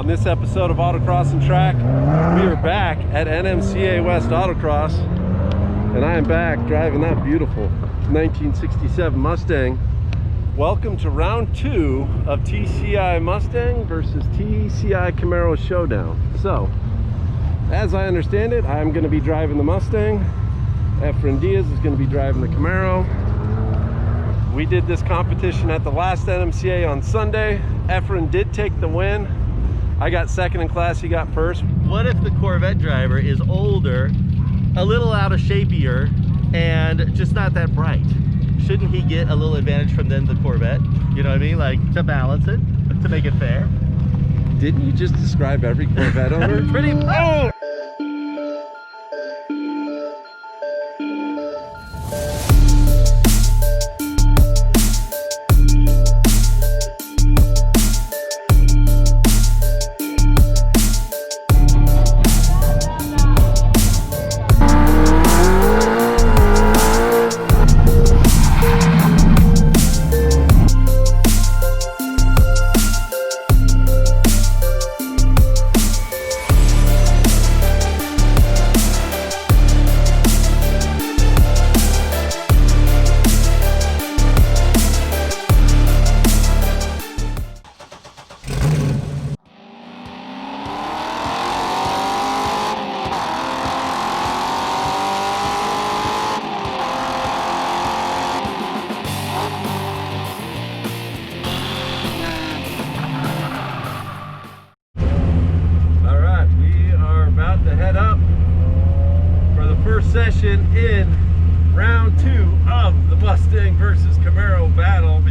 On this episode of Autocross and Track, we are back at NMCA West Autocross, and I am back driving that beautiful 1967 Mustang. Welcome to round 2 of TCI Mustang versus TCI Camaro showdown. So, as I understand it, I'm going to be driving the Mustang. Efrain Diaz is going to be driving the Camaro. We did this competition at the last NMCA on Sunday. Efrain did take the win. I got second in class, he got first. What if the Corvette driver is older, a little out of shapier, and just not that bright? Shouldn't he get a little advantage from then the Corvette? You know what I mean? Like, to balance it, to make it fair. Didn't you just describe every Corvette owner? Pretty much. Session in round 2 of the Mustang versus Camaro battle.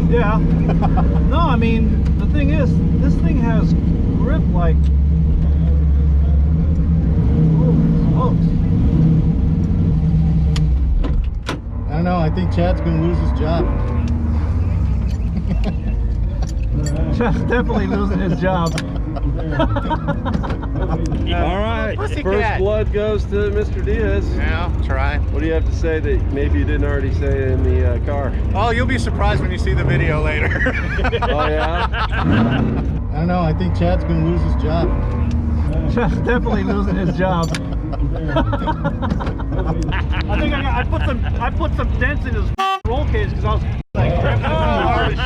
Yeah. No, I mean, the thing is, this thing has grip like... Oh, smokes. I don't know, I think Chad's gonna lose his job. Chad's definitely losing his job. All right, first blood goes to Mr. Diaz. Yeah, try. What do you have to say that maybe you didn't already say in the car? Oh, you'll be surprised when you see the video later. Oh, yeah? I don't know, I think Chad's gonna lose his job. Chad's definitely losing his job. I think I put some dents in his roll cage because I was like gripping hard as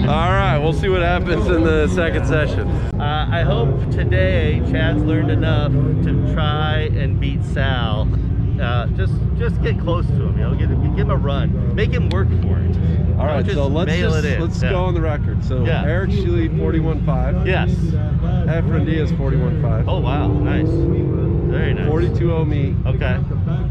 All right, we'll see what happens in the second session. I hope today Chad's learned enough to try and beat Sal. Just get close to him, you know, give him a run, make him work for it. All right, so let's go on the record. So Eric Sheely 41.5. Yes. Efrain Diaz 41.5. Oh wow, nice, very nice. 42.0 me. Okay.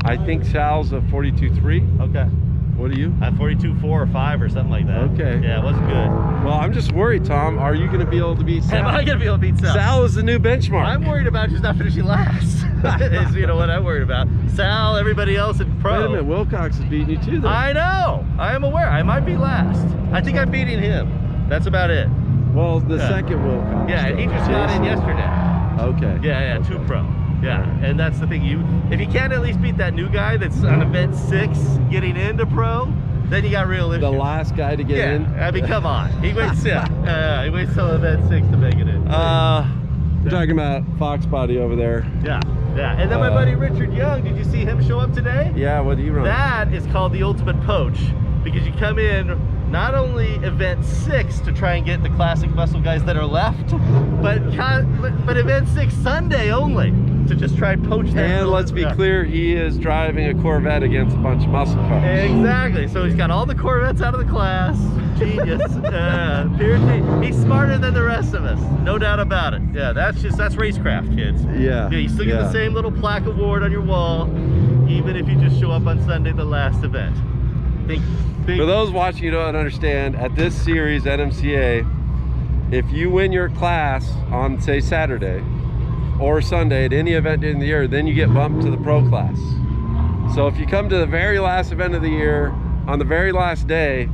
I think Sal's a 42.3. Okay. What are you? 42.4 or 5 or something like that. Okay. Yeah, it wasn't good. Well, I'm just worried, Tom. Are you going to be able to beat Sal? Am I going to be able to beat Sal? Sal is the new benchmark. I'm worried about just not finishing last. Is, you know what I'm worried about. Sal, everybody else in pro. Wait a minute, Wilcox is beating you too, though. I know. I am aware. I might be last. I think I'm beating him. That's about it. Well, the second Wilcox. Yeah, and he just got in yesterday. Okay. Yeah, 2 pro. Yeah, and that's the thing. If you can't at least beat that new guy that's on event 6 getting into pro, then you got real issues. The last guy to get in? I mean, come on. He waits, he waits till event 6 to make it in. We're talking about Fox Body over there. Yeah. Yeah, and then my buddy Richard Young, did you see him show up today? Yeah, what do you run? That is called the Ultimate Poach, because you come in not only event 6 to try and get the classic muscle guys that are left, but event 6 Sunday only to just try and poach them. And let's be clear, he is driving a Corvette against a bunch of muscle cars. Exactly. So he's got all the Corvettes out of the class. Genius. Pure genius. He's smarter than the rest of us, no doubt about it. Yeah, that's racecraft, kids. Yeah. You still get the same little plaque award on your wall, even if you just show up on Sunday, the last event. For those watching you don't understand, at this series, NMCA, if you win your class on, say, Saturday or Sunday at any event during the year, then you get bumped to the pro class. So if you come to the very last event of the year, on the very last day,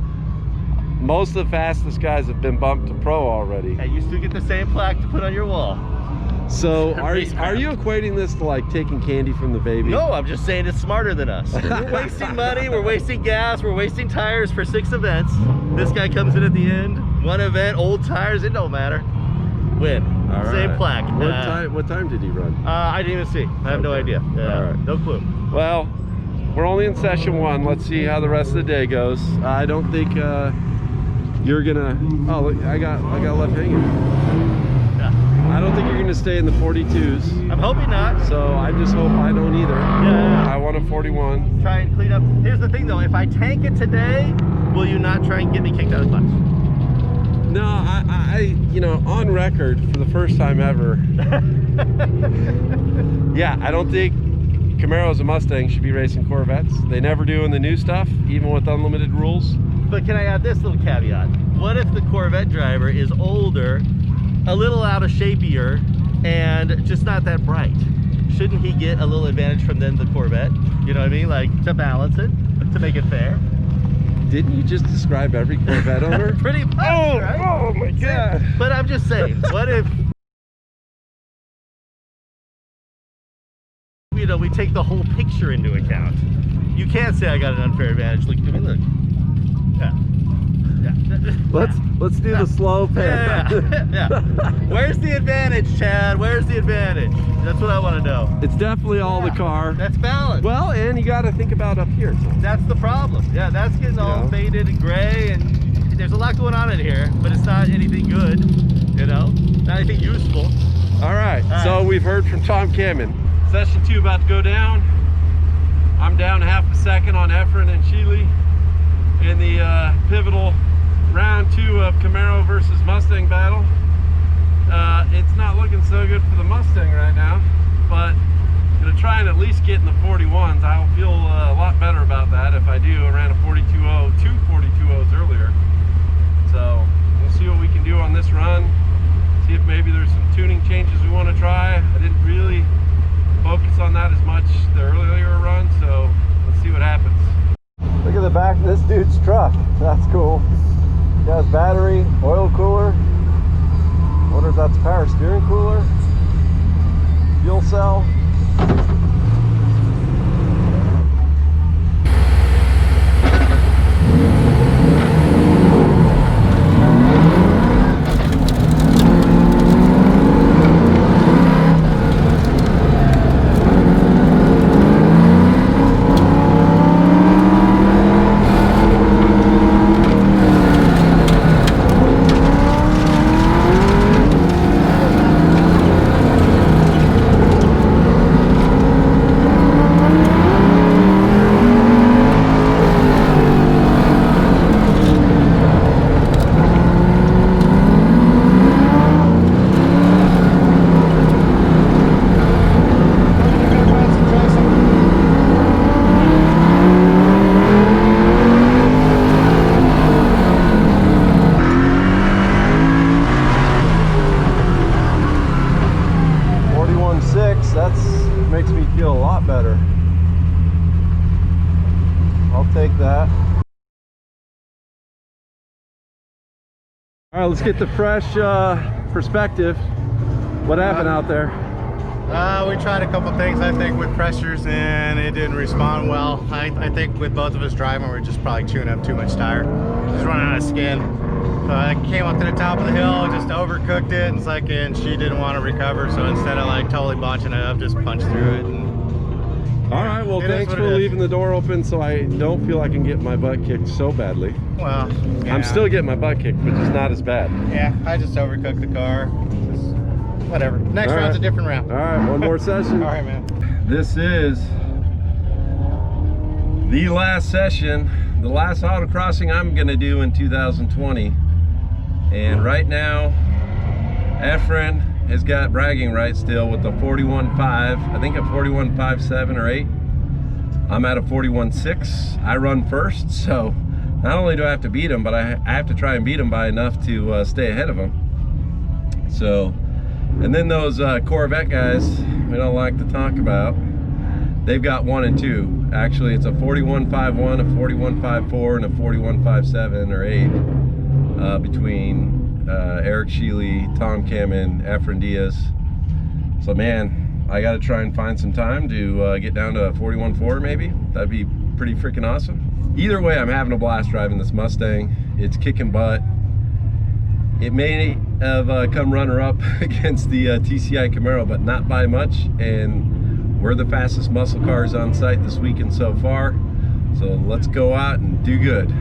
most of the fastest guys have been bumped to pro already. And you still get the same plaque to put on your wall. So are you equating this to like taking candy from the baby? No, I'm just saying it's smarter than us. We're wasting money, we're wasting gas, we're wasting tires for 6 events. This guy comes in at the end, 1 event, old tires, it don't matter. Win. All Same right. plaque. What time did he run? I didn't even see. I have no idea. All right. No clue. Well, we're only in session 1. Let's see how the rest of the day goes. I don't think you're gonna. Oh, look, I got left hanging. Yeah. I don't think you're gonna stay in the 42s. I'm hoping not. So I just hope I don't either. Yeah. I want a 41. Try and clean up. Here's the thing though, if I tank it today, will you not try and get me kicked out of the class? No, I you know, on record for the first time ever. Yeah, I don't think Camaros and Mustangs should be racing Corvettes. They never do in the new stuff, even with unlimited rules. But can I add this little caveat? What if the Corvette driver is older, a little out of shapier, and just not that bright? Shouldn't he get a little advantage from then the Corvette? You know what I mean? Like, to balance it, to make it fair. Didn't you just describe every Corvette owner? Pretty much, right? Oh my God. But I'm just saying, what if, you know, we take the whole picture into account? You can't say I got an unfair advantage. Look, I mean, look. Yeah. Let's do the slow pan. Yeah. Where's the advantage, Chad? Where's the advantage? That's what I want to know. It's definitely all the car. That's balance. Well, and you got to think about up here. That's the problem. Yeah, that's getting all faded and gray, and there's a lot going on in here, but it's not anything good, you know? Not anything useful. All right, so we've heard from Tom Cameron. Session 2 about to go down. I'm down half a second on Efrain and Sheely in the pivotal round 2 of Camaro versus Mustang battle. It's not looking so good for the Mustang right now, but I'm gonna try and at least get in the 41s. I'll feel a lot better about that if I do. I ran a 42.0, 2 42.0s earlier. So we'll see what we can do on this run. See if maybe there's some tuning changes we want to try. I didn't really focus on that as much the earlier run, so let's see what happens. Look at the back of this dude's truck. That's cool. He has battery, oil cooler. Wonder if that's a power steering cooler. Fuel cell. Makes me feel a lot better. I'll take that. All right, let's get the fresh perspective. What happened out there? We tried a couple things, I think, with pressures, and it didn't respond well. I think with both of us driving, we're just probably chewing up too much tire. Just running out of skin. So I came up to the top of the hill, just overcooked it, and it's like, and she didn't want to recover, so instead of like totally bunching it up, just punched through it. And all right, well, thanks for leaving the door open so I don't feel I can get my butt kicked so badly. Well, yeah. I'm still getting my butt kicked, but just not as bad. Yeah, I just overcooked the car. Just whatever. Next all round's right. a different round. All right, one more session. All right, man. This is the last session, the last autocrossing I'm gonna do in 2020. And right now, Efrain has got bragging rights still with the 41.5, I think a 41.57 or 8. I'm at a 41.6. I run first, so not only do I have to beat him, but I have to try and beat him by enough to stay ahead of him. So, and then those Corvette guys we don't like to talk about, they've got 1 and 2. Actually, it's a 41.51, a 41.54, and a 41.57 or 8 between Eric Sheely, Tom Kamen, Efrain Diaz. So man, I gotta try and find some time to get down to a 41.4 maybe. That'd be pretty freaking awesome. Either way, I'm having a blast driving this Mustang. It's kicking butt. It may have come runner-up against the TCI Camaro, but not by much. And we're the fastest muscle cars on site this weekend so far. So let's go out and do good.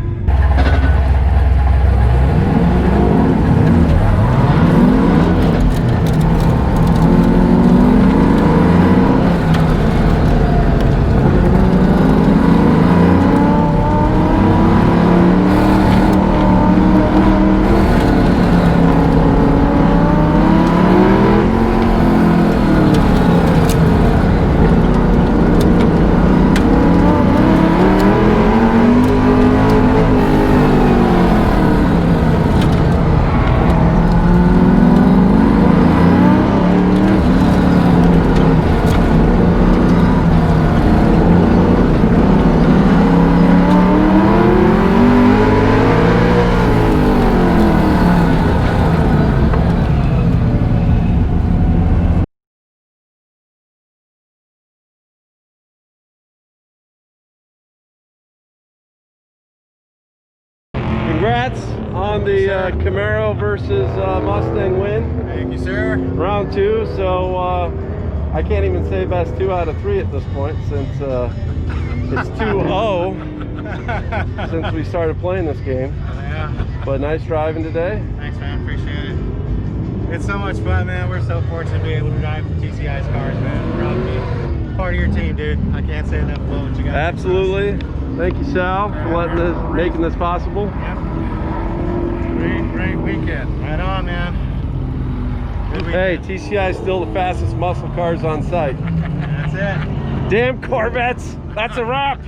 Congrats on the Camaro versus Mustang win. Thank you, sir. Round 2, so I can't even say best 2 out of 3 at this point since it's 2-0 since we started playing this game. Yeah. But nice driving today. Thanks, man. Appreciate it. It's so much fun, man. We're so fortunate to be able to drive TCI's cars, man. We're proud to be part of your team, dude. I can't say enough about what you guys. Absolutely. Thank you, Sal, for making this possible. Yep. Great weekend. Right on, man. Good Hey, weekend. TCI is still the fastest muscle cars on site. That's it. Damn Corvettes, that's a wrap.